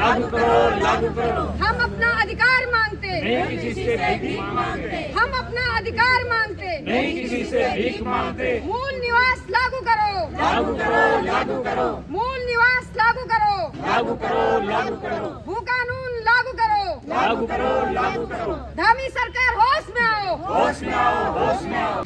लागू करो, लागू करो। हम अपना अधिकार मांगते, नहीं किसी से भीख मांगते, हम अपना अधिकार मांगते, नहीं किसी से भीख मांगते। मूल निवास लागू करो, लागू करो, लागू करो, मूल निवास लागू करो, लागू करो, लागू करो, भू कानून लागू करो, लागू करो, लागू करो। धामी सरकार होश में आओ, होश में आओ, होश में आओ।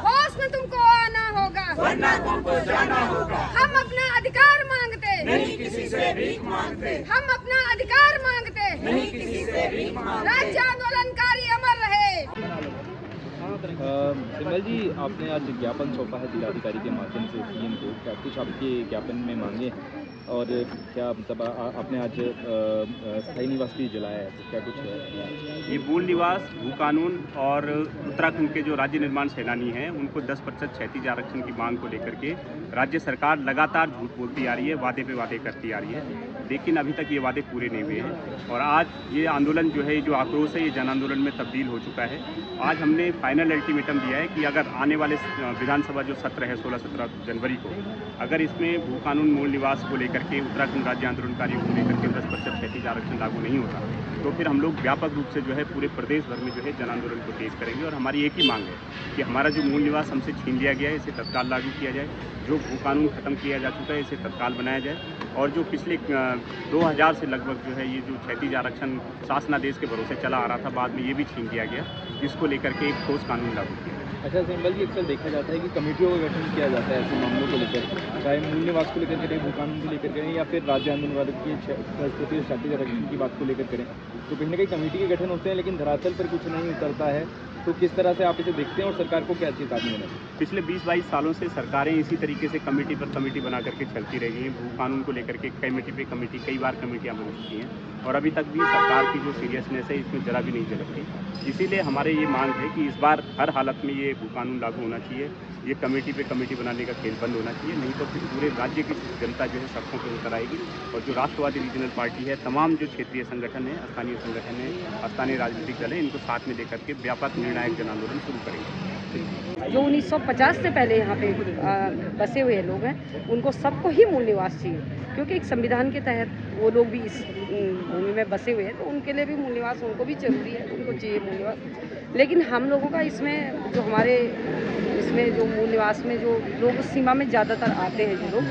होश में तुमको आना होगा, वरना तुमको जाना होगा। हम अपना अधिकार मांगते, नहीं किसी से भीख मांगते, हम अपना अधिकार मांगते, नहीं किसी से भीख मांगते। राज्य आंदोलनकारी अमर रहे। सिमल जी, आपने आज ज्ञापन सौंपा है जिलाधिकारी के माध्यम से सीएम को, क्या कुछ आपके ज्ञापन में मांगे और क्या मतलब आपने आज स्थायी निवास भी जलाया है, तो क्या कुछ है? ये मूल निवास, भू कानून और उत्तराखंड के जो राज्य निर्माण सेनानी हैं उनको 10% क्षैतिज आरक्षण की मांग को लेकर के राज्य सरकार लगातार झूठ बोलती आ रही है, वादे पे वादे करती आ रही है, लेकिन अभी तक ये वादे पूरे नहीं हुए हैं। और आज ये आंदोलन जो है, जो आक्रोश है, ये जन आंदोलन में तब्दील हो चुका है। आज हमने फाइनल अल्टीमेटम दिया है कि अगर आने वाले विधानसभा जो सत्र है 16-17 जनवरी को, अगर इसमें भू कानून मूल निवास को लेकर के उत्तराखंड राज्य आंदोलनकारियों को लेकर के 10% क्षैतिज आरक्षण लागू नहीं होता, तो फिर हम लोग व्यापक रूप से जो है पूरे प्रदेश भर में जो है जन आंदोलन को तेज करेंगे। और हमारी एक ही मांग है कि हमारा जो मूल निवास हमसे छीन लिया गया है, इसे तत्काल लागू किया जाए। जो भू कानून खत्म किया जा चुका है, इसे तत्काल बनाया जाए। और जो पिछले 2000 से लगभग जो है ये जो क्षैतिज आरक्षण शासनादेश के भरोसे चला आ रहा था, बाद में ये भी छीन लिया गया, इसको लेकर के एक ठोस कानून लागू किया। अच्छा सिंबल जी, अक्सर देखा जाता है कि कमेटियों का गठन किया जाता है ऐसे मामलों को लेकर, चाहे मूल निवास को लेकर करें, भू कानून को लेकर करें, या फिर राज्य आंदोलन की क्षैतिज आरक्षण की बात को लेकर करें, तो कहीं ना कहीं कमेटी के गठन होते हैं लेकिन धरातल पर कुछ नहीं उतरता है। तो किस तरह से आप इसे देखते हैं और सरकार को क्या चेतावनी देना? पिछले 20-22 सालों से सरकारें इसी तरीके से कमेटी पर कमेटी बना करके चलती रही हैं। भू कानून को लेकर के कमेटी पे कमेटी, कई बार कमेटियां बन चुकी हैं और अभी तक भी सरकार की जो सीरियसनेस है इसमें जरा भी नहीं झलकती। इसीलिए हमारे ये मांग है कि इस बार हर हालत में ये भू कानून लागू होना चाहिए, ये कमेटी पे कमेटी बनाने का खेल बंद होना चाहिए, नहीं तो फिर पूरे राज्य की जनता जो है सड़कों पर उतर आएगी। और जो राष्ट्रवादी रीजनल पार्टी है, तमाम जो क्षेत्रीय संगठन है, स्थानीय संगठन है, स्थानीय राजनीतिक दल है, इनको साथ में लेकर के व्यापक निर्णायक जन आंदोलन शुरू करेंगे। जो 1950 से पहले यहाँ पे बसे हुए लोग हैं, उनको सबको ही मूल निवास चाहिए, क्योंकि एक संविधान के तहत वो लोग भी इस भूमि में बसे हुए हैं, तो उनके लिए भी मूल निवास उनको भी जरूरी है, उनको चाहिए मूल निवास। लेकिन हम लोगों का इसमें जो हमारे इसमें जो मूल निवास में जो लोग उस सीमा में ज़्यादातर आते हैं, जो लोग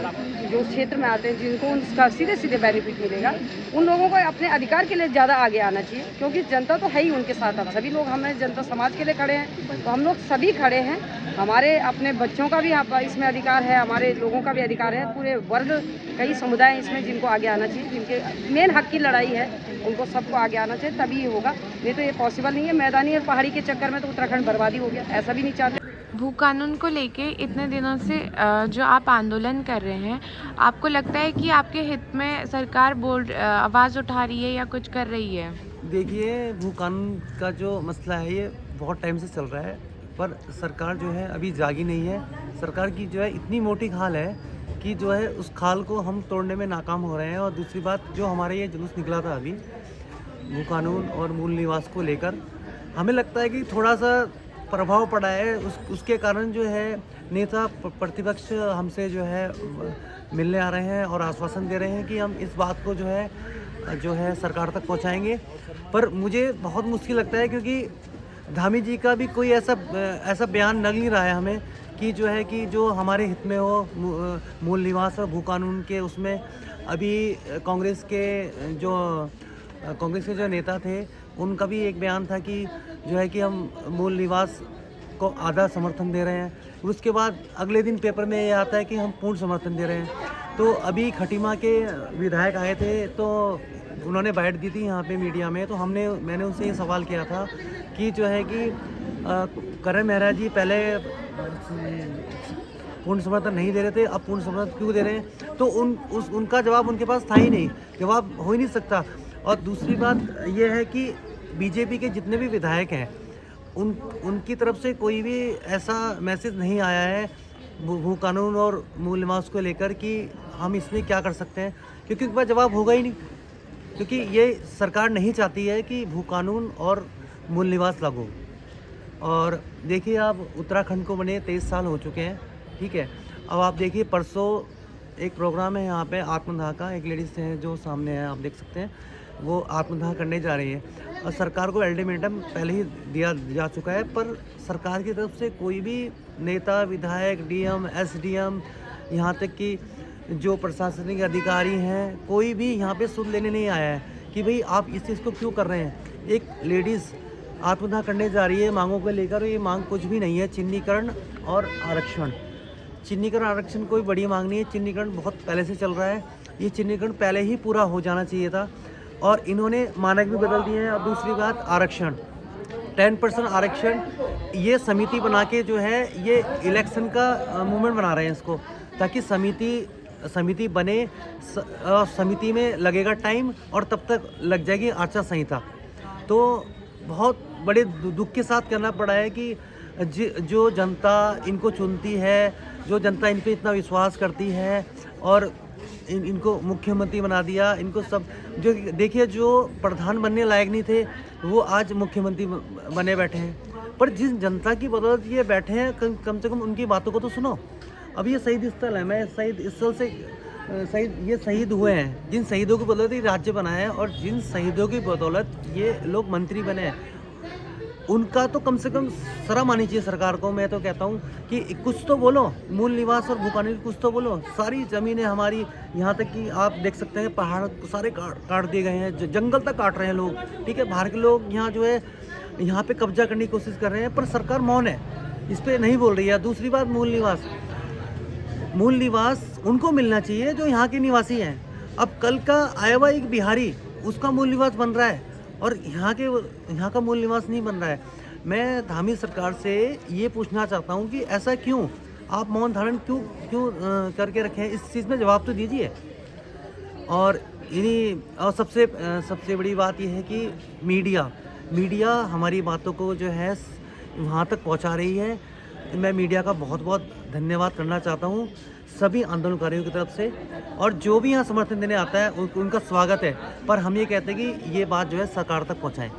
जो क्षेत्र में आते हैं, जिनको उसका सीधे सीधे बेनिफिट मिलेगा, उन लोगों को अपने अधिकार के लिए ज़्यादा आगे आना चाहिए, क्योंकि जनता तो है ही उनके साथ। अब सभी लोग हमें जनता समाज के लिए खड़े हैं, तो हम लोग सभी खड़े हैं। हमारे अपने बच्चों का भी इसमें अधिकार है, हमारे लोगों का भी अधिकार है, पूरे वर्ग, कई समुदाय इसमें जिनको आगे आना चाहिए, जिनके मेन हक की लड़ाई है, उनको सबको आगे आना चाहिए, तभी ये होगा। नहीं तो ये पॉसिबल नहीं है। मैदानी और पहाड़ी के चक्कर में तो उत्तराखंड बर्बादी हो गया, ऐसा भी नहीं चाहते। भू कानून को लेके इतने दिनों से जो आप आंदोलन कर रहे हैं, आपको लगता है कि आपके हित में सरकार आवाज़ उठा रही है या कुछ कर रही है? देखिए, भू कानून का जो मसला है ये बहुत टाइम से चल रहा है, पर सरकार जो है अभी जागी नहीं है। सरकार की जो है इतनी मोटी खाल है कि जो है उस खाल को हम तोड़ने में नाकाम हो रहे हैं। और दूसरी बात, जो हमारे ये जुलूस निकला था अभी भू कानून और मूल निवास को लेकर, हमें लगता है कि थोड़ा सा प्रभाव पड़ा है। उसके कारण जो है नेता प्रतिपक्ष हमसे जो है मिलने आ रहे हैं और आश्वासन दे रहे हैं कि हम इस बात को जो है सरकार तक पहुंचाएंगे। पर मुझे बहुत मुश्किल लगता है, क्योंकि धामी जी का भी कोई ऐसा बयान लग नहीं रहा है हमें कि जो है कि जो हमारे हित में हो मूल निवास और भू कानून के। उसमें अभी कांग्रेस के जो नेता थे, उनका भी एक बयान था कि जो है कि हम मूल निवास को आधा समर्थन दे रहे हैं। उसके बाद अगले दिन पेपर में ये आता है कि हम पूर्ण समर्थन दे रहे हैं। तो अभी खटीमा के विधायक आए थे, तो उन्होंने बाइट दी थी यहाँ पे मीडिया में, तो मैंने उनसे ये सवाल किया था कि जो है कि करण मेहरा जी पहले पूर्ण समर्थन नहीं दे रहे थे, अब पूर्ण समर्थन क्यों दे रहे हैं? तो उनका जवाब उनके पास था ही नहीं, जवाब हो ही नहीं सकता। और दूसरी बात यह है कि बीजेपी के जितने भी विधायक हैं, उनकी तरफ से कोई भी ऐसा मैसेज नहीं आया है भू कानून और मूल निवास को लेकर कि हम इसमें क्या कर सकते हैं, क्योंकि उनके पास जवाब होगा ही नहीं। क्योंकि ये सरकार नहीं चाहती है कि भू कानून और मूल निवास लागू। और देखिए, आप उत्तराखंड को बने 23 साल हो चुके हैं, ठीक है। अब आप देखिए, परसों एक प्रोग्राम है यहाँ पे आत्मदाह का। एक लेडीज़ है जो सामने है, आप देख सकते हैं, वो आत्मदाह करने जा रही है और सरकार को अल्टीमेटम पहले ही दिया जा चुका है, पर सरकार की तरफ से कोई भी नेता, विधायक, डीएम, एसडीएम, यहाँ तक कि जो प्रशासनिक अधिकारी हैं, कोई भी यहाँ पे सुध लेने नहीं आया है कि भाई आप इस चीज़ को क्यों कर रहे हैं। एक लेडीज़ आत्मदाह करने जा रही है मांगों को लेकर, ये मांग कुछ भी नहीं है, चिन्हीकरण और आरक्षण। चिन्हीकरण आरक्षण कोई बड़ी मांग नहीं है, चिन्हीकरण बहुत पहले से चल रहा है, ये चिन्हीकरण पहले ही पूरा हो जाना चाहिए था और इन्होंने मानक भी बदल दिए हैं। और दूसरी बात, आरक्षण 10% आरक्षण, ये समिति बना के जो है ये इलेक्शन का मूवमेंट बना रहे हैं इसको, ताकि समिति बने, समिति में लगेगा टाइम और तब तक लग जाएगी आचार संहिता। तो बहुत बड़े दुख के साथ कहना पड़ा है कि जो जनता इनको चुनती है, जो जनता इन पे इतना विश्वास करती है और इनको मुख्यमंत्री बना दिया, इनको सब जो देखिए जो प्रधान बनने लायक नहीं थे वो आज मुख्यमंत्री बने बैठे हैं। पर जिस जनता की बदौलत ये बैठे हैं, कम से कम उनकी बातों को तो सुनो। अब ये शहीद स्थल है, मैं शहीद स्थल से ये शहीद हुए हैं, जिन शहीदों की बदौलत ये राज्य बना है और जिन शहीदों की बदौलत ये लोग मंत्री बने हैं, उनका तो कम से कम शर्म आनी चाहिए सरकार को। मैं तो कहता हूँ कि कुछ तो बोलो, मूल निवास और भूकानून कुछ तो बोलो। सारी ज़मीनें हमारी, यहाँ तक कि आप देख सकते हैं पहाड़ सारे काट दिए गए हैं, जंगल तक काट रहे हैं लोग, ठीक है। बाहर के लोग यहाँ जो है यहाँ पे कब्जा करने की कोशिश कर रहे हैं, पर सरकार मौन है, इस पर नहीं बोल रही है। दूसरी बात, मूल निवास उनको मिलना चाहिए जो यहाँ के निवासी हैं। अब कल का आया हुआ एक बिहारी, उसका मूल निवास बन रहा है और यहाँ का मूल निवास नहीं बन रहा है। मैं धामी सरकार से ये पूछना चाहता हूँ कि ऐसा क्यों, आप मौन धारण क्यों करके रखे हैं, इस चीज़ में जवाब तो दीजिए। और सबसे बड़ी बात यह है कि मीडिया हमारी बातों को जो है वहाँ तक पहुँचा रही है। मैं मीडिया का बहुत बहुत धन्यवाद करना चाहता हूँ सभी आंदोलनकारियों की तरफ से, और जो भी यहाँ समर्थन देने आता है उनका स्वागत है। पर हम ये कहते हैं कि ये बात जो है सरकार तक पहुँचाएं।